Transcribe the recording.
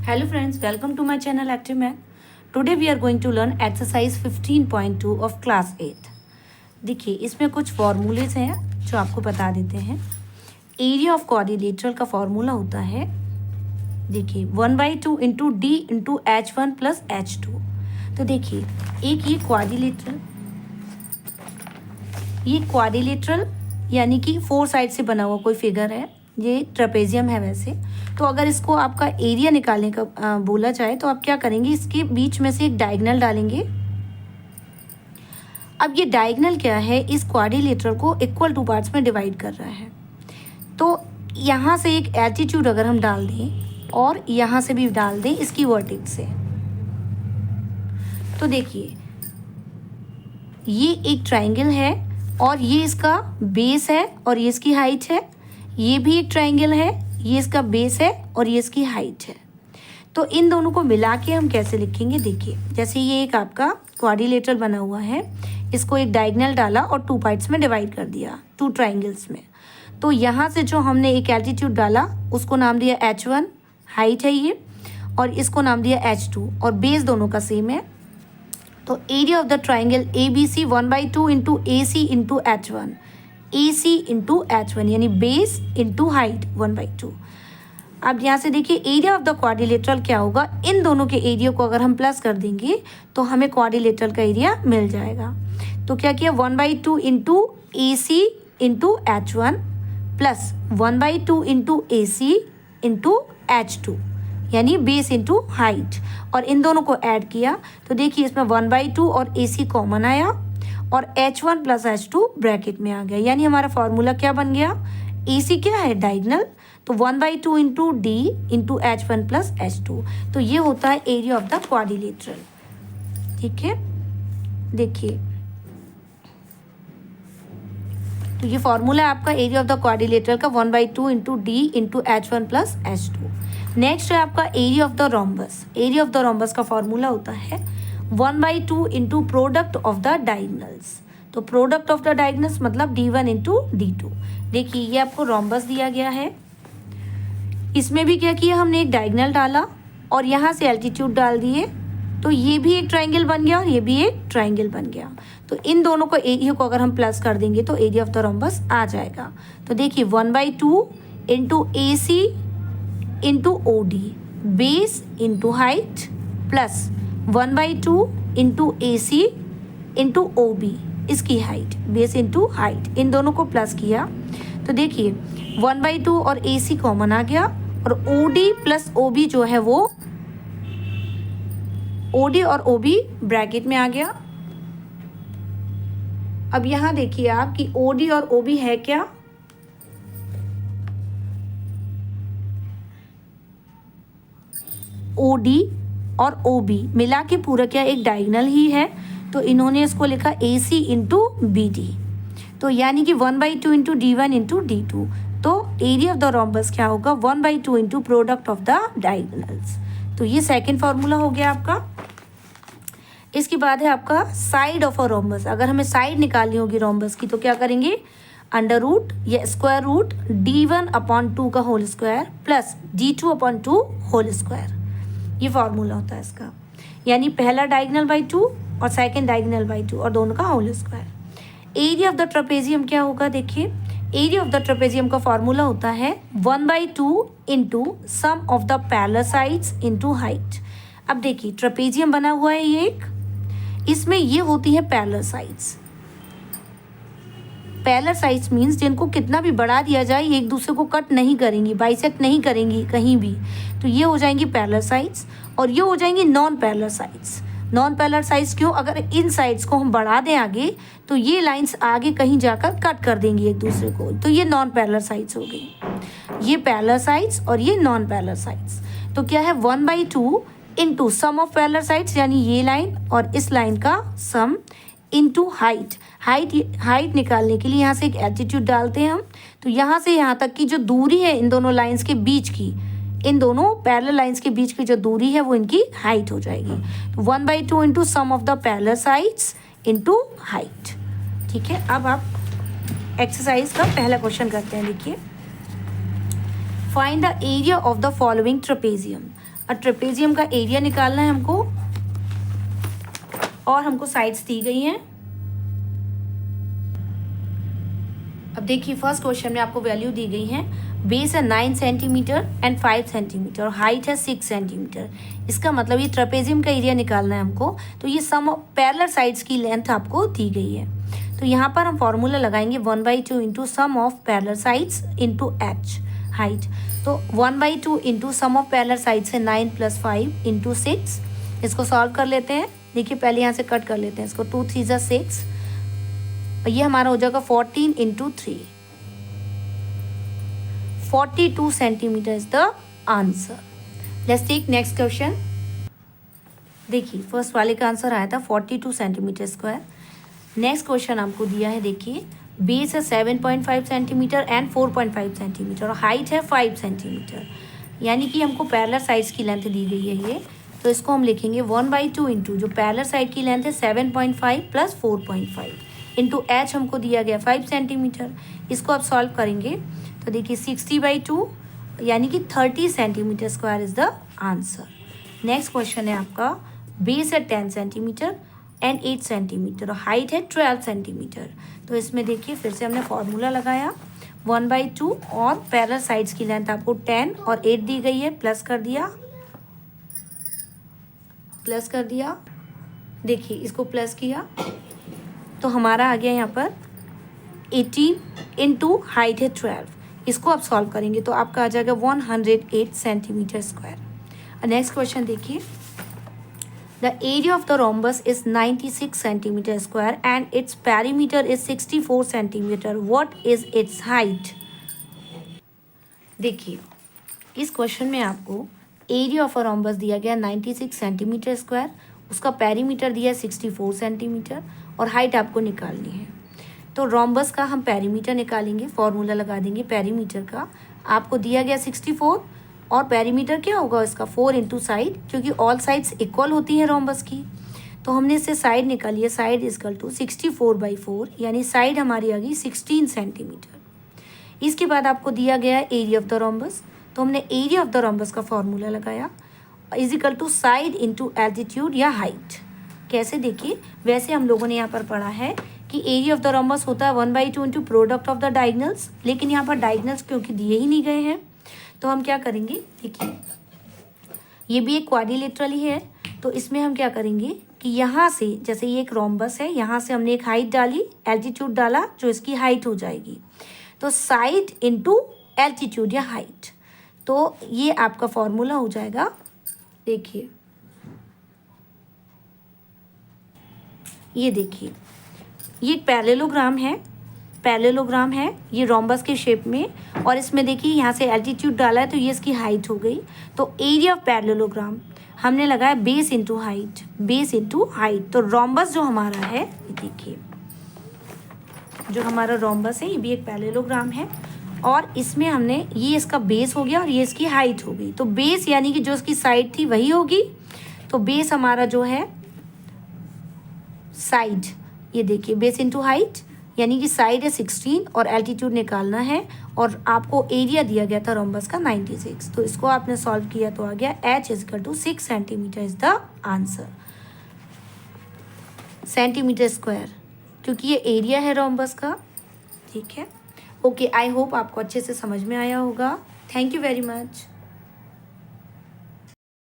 Hello friends, welcome to my channel Active Math. Today we are going to learn exercise 15.2 of class 8. देखिए इसमें कुछ formulas हैं जो आपको बता देते हैं। एरिया ऑफ क्वाड्रिलेटरल का फॉर्मूला होता है, देखिए 1/2 into D into H1 plus H2। तो देखिए एक ये क्वाड्रिलेटरल यानी कि 4 साइड से बना हुआ कोई फिगर है, ये ट्रेपेजियम है वैसे। तो अगर इसको आपका एरिया निकालने का बोला जाए तो आप क्या करेंगे, इसके बीच में से एक डायगोनल डालेंगे। अब ये डायगोनल क्या है, इस क्वाड्रिलेटरल को इक्वल टू पार्ट्स में डिवाइड कर रहा है। तो यहाँ से एक एल्टीट्यूड अगर हम डाल दें और यहाँ से भी डाल दें इसकी वर्टेक्स से, तो देखिए ये एक ट्राइंगल है और ये इसका बेस है और ये इसकी हाइट है। ये भी एक ट्राइंगल है, ये इसका बेस है और ये इसकी हाइट है। तो इन दोनों को मिला के हम कैसे लिखेंगे, देखिए जैसे ये एक आपका क्वाड्रिलेटरल बना हुआ है, इसको एक डायगोनल डाला और 2 पार्ट्स में डिवाइड कर दिया, 2 ट्राइंगल्स में। तो यहाँ से जो हमने एक एल्टीट्यूड डाला उसको नाम दिया H1, हाइट है ये, और इसको नाम दिया H2 और बेस दोनों का सेम है। तो area of the triangle ABC 1/2 into AC into H1, AC into H1 यानी बेस इंटू हाइट 1/2। अब यहाँ से देखिए एरिया ऑफ द क्वाड्रिलेटरल क्या होगा, इन दोनों के एरिया को अगर हम प्लस कर देंगे तो हमें क्वाड्रिलेटरल का एरिया मिल जाएगा। तो क्या किया, 1/2 into AC into H1 plus 1/2 into AC into H2 यानी बेस इंटू हाइट, और इन दोनों को ऐड किया तो देखिए इसमें 1/2 और AC कॉमन आया और H1 प्लस H2 ब्रैकेट में आ गया। यानी हमारा फॉर्मूला क्या बन गया, AC क्या है डायगोनल, तो 1/2 into D into H1 plus H2। तो ये होता है एरिया ऑफ द क्वाड्रिलेटरल। ठीक है, देखिए तो ये फॉर्मूला है आपका एरिया ऑफ द क्वाड्रिलेटरल का 1/2 into D into H1 plus H2। Next है आपका area of the rhombus. Area of the rhombus का फॉर्मूला होता है 1/2 into product of the diagonals. तो प्रोडक्ट ऑफ द डायगोनल्स मतलब D1 इंटू D2। देखिए ये आपको रोम्बस दिया गया है, इसमें भी क्या किया हमने, एक डायगोनल डाला और यहाँ से एल्टीट्यूड डाल दिए, तो ये भी एक ट्राइंगल बन गया और ये भी एक ट्राइंगल बन गया। तो इन दोनों को एरिया को अगर हम प्लस कर देंगे तो एरिया ऑफ द रोम्बस आ जाएगा। तो देखिए 1/2 into AC into OD base into height plus 1/2 into AC into OB इसकी हाइट, बेस इंटू हाइट, इन दोनों को प्लस किया तो देखिए 1/2 और AC कॉमन आ गया और OD प्लस OB जो है वो OD और OB ब्रैकेट में आ गया। अब यहाँ देखिए आप कि OD और OB है क्या, OD और OB मिला के पूरा क्या एक डायगोनल ही है, तो इन्होंने इसको लिखा AC इंटू BD। तो यानी कि 1/2 इंटू D1 इंटू D2। तो एरिया ऑफ द रोम्बस क्या होगा, 1/2 into product of the diagonals. तो ये सेकेंड फॉर्मूला हो गया आपका। इसके बाद है आपका साइड ऑफ अ रोम्बस। अगर हमें साइड निकालनी होगी रोम्बस की तो क्या करेंगे, अंडर रूट या स्क्वायर रूट D1/2 का whole square plus D2/2 whole square, ये फॉर्मूला होता है इसका। यानी पहला डायगोनल बाई 2 और सेकंड डायगोनल बाई 2 और दोनों का whole square. Area of the trapezium क्या होगा, देखिए एरिया ऑफ द ट्रेपेजियम का फॉर्मूला होता है 1/2 into sum of the parallel sides into height. अब देखिए ट्रेपेजियम बना हुआ है ये एक, इसमें ये होती है parallel sides. Parallel sides means जिनको कितना भी बढ़ा दिया जाए ये एक दूसरे को कट नहीं करेंगी, बाइसेक्ट नहीं करेंगी कहीं भी, तो ये हो जाएंगी पैरेलल साइड्स। और ये हो जाएंगी non parallel sides. Non parallel sides क्यों, अगर इन साइड्स को हम बढ़ा दें आगे तो ये लाइंस आगे कहीं जाकर कट कर देंगी एक दूसरे को, तो ये नॉन पैरेलल साइड्स हो गई। ये पैरेलल साइड्स और ये नॉन पैरेलल साइड्स। तो क्या है 1/2 into sum of parallel sides यानी ये लाइन और इस लाइन का सम इंटू हाइट। हाइट निकालने के लिए यहाँ से एक एल्टीट्यूड डालते हैं हम, तो यहाँ से यहाँ तक की जो दूरी है इन दोनों लाइंस के बीच की, इन दोनों पैरेलल लाइंस के बीच की जो दूरी है वो इनकी हाइट हो जाएगी। तो 1/2 into sum of the parallel sides into height. ठीक है, अब आप एक्सरसाइज का पहला क्वेश्चन करते हैं। देखिए find the area of the following trapezium. और ट्रेपेजियम का एरिया निकालना है हमको, और हमको साइड्स दी गई हैं। अब देखिए फर्स्ट क्वेश्चन में आपको वैल्यू दी गई है, बेस है 9 सेंटीमीटर एंड 5 सेंटीमीटर और हाइट है 6 सेंटीमीटर। इसका मतलब ये ट्रेपेजियम का एरिया निकालना है हमको, तो ये सम ऑफ पैरेलल साइड्स की लेंथ आपको दी गई है। तो यहाँ पर हम फॉर्मूला लगाएंगे 1/2 into sum of parallel sides into H height. तो 1/2 into sum of parallel sides है 9 + 5 इंटू 6। इसको सॉल्व कर लेते हैं। देखिए पहले यहाँ से कट कर लेते हैं इसको, 2 3 = 6 और ये हमारा हो जाएगा 14 into 3, 42 centimetre is the answer. Let's take next question. देखिए फर्स्ट वाले का आंसर आया था 42 सेंटीमीटर स्क्वायर। नेक्स्ट क्वेश्चन आपको दिया है, देखिए बेस है 7.5 सेंटीमीटर एंड 4.5 सेंटीमीटर और हाइट है 5 सेंटीमीटर, यानी कि हमको पैरेलल साइड्स की लेंथ दी गई है ये। तो इसको हम लिखेंगे 1/2 इंटू जो पैरेलल साइड की लेंथ है 7.5 + 4.5 इंटू एच हमको दिया गया 5 सेंटीमीटर। इसको आप सॉल्व करेंगे तो देखिए 60/2 यानी कि 30 centimetre square is the answer. Next question है आपका, बेस है 10 सेंटीमीटर एंड 8 सेंटीमीटर और हाइट है 12 सेंटीमीटर। तो इसमें देखिए फिर से हमने फॉर्मूला लगाया 1/2 और पैरेलल साइड्स की लेंथ आपको 10 और 8 दी गई है, प्लस कर दिया। देखिए इसको प्लस किया तो हमारा आ गया यहाँ पर 18 इंटू हाइट है 12। इसको आप सॉल्व करेंगे तो आपका आ जाएगा 108 सेंटीमीटर स्क्वायर। नेक्स्ट क्वेश्चन देखिए, the area of the rhombus is 96 centimetre square and its perimeter is 64 centimetre. What is it's height? देखिए इस क्वेश्चन में आपको एरिया ऑफ अ रोम्बस दिया गया 96 सेंटीमीटर स्क्वायर, उसका पेरीमीटर दिया 64 सेंटीमीटर और हाइट आपको निकालनी है। तो रोम्बस का हम पेरीमीटर निकालेंगे, फॉर्मूला लगा देंगे पेरीमीटर का। आपको दिया गया 64 और पेरीमीटर क्या होगा इसका 4 इंटू साइड, क्योंकि ऑल साइड्स इक्वल होती हैं रोम्बस की। तो हमने इससे साइड निकाली है, साइड इजकल टू 64/4 यानी साइड हमारी आ गई 16 सेंटीमीटर। इसके बाद आपको दिया गया है एरिया ऑफ द रोम्बस, तो हमने एरिया ऑफ द रोम्बस का फॉर्मूला लगाया is equal to side into altitude या हाइट। कैसे? देखिए वैसे हम लोगों ने यहाँ पर पढ़ा है कि एरिया ऑफ द रोम्बस होता है 1/2 into product of the diagonals, लेकिन यहाँ पर डायगनल्स क्योंकि दिए ही नहीं गए हैं तो हम क्या करेंगे, देखिए ये भी एक क्वाड्रिलेटरल ही है, तो इसमें हम क्या करेंगे कि यहाँ से जैसे ये एक रोम्बस है, यहाँ से हमने एक हाइट डाली, एल्टीट्यूड डाला जो इसकी हाइट हो जाएगी, तो साइड इंटू एल्टीट्यूड या हाइट। तो ये आपका फॉर्मूला हो जाएगा। देखिए ये देखिए ये एक पैरेललोग्राम है ये रोम्बस के शेप में, और इसमें देखिए यहाँ से एल्टीट्यूड डाला है तो ये इसकी हाइट हो गई। तो एरिया ऑफ पैरेललोग्राम हमने लगाया बेस इंटू हाइट। तो रोम्बस जो हमारा है, देखिए जो हमारा रोम्बस है ये भी एक पैरेललोग्राम है, और इसमें हमने ये इसका बेस हो गया और ये इसकी हाइट हो गई। तो बेस यानी कि जो इसकी साइड थी वही होगी, तो बेस हमारा जो है साइड, ये देखिए बेस इंटू हाइट यानी कि साइड है 16 और एल्टीट्यूड निकालना है, और आपको एरिया दिया गया था रोम्बस का 96। तो इसको आपने सॉल्व किया तो आ गया h = 6 centimetre is the answer. Centimetre square क्योंकि ये एरिया है रोम्बस का। ठीक है, ओके, आई होप आपको अच्छे से समझ में आया होगा। Thank you very much.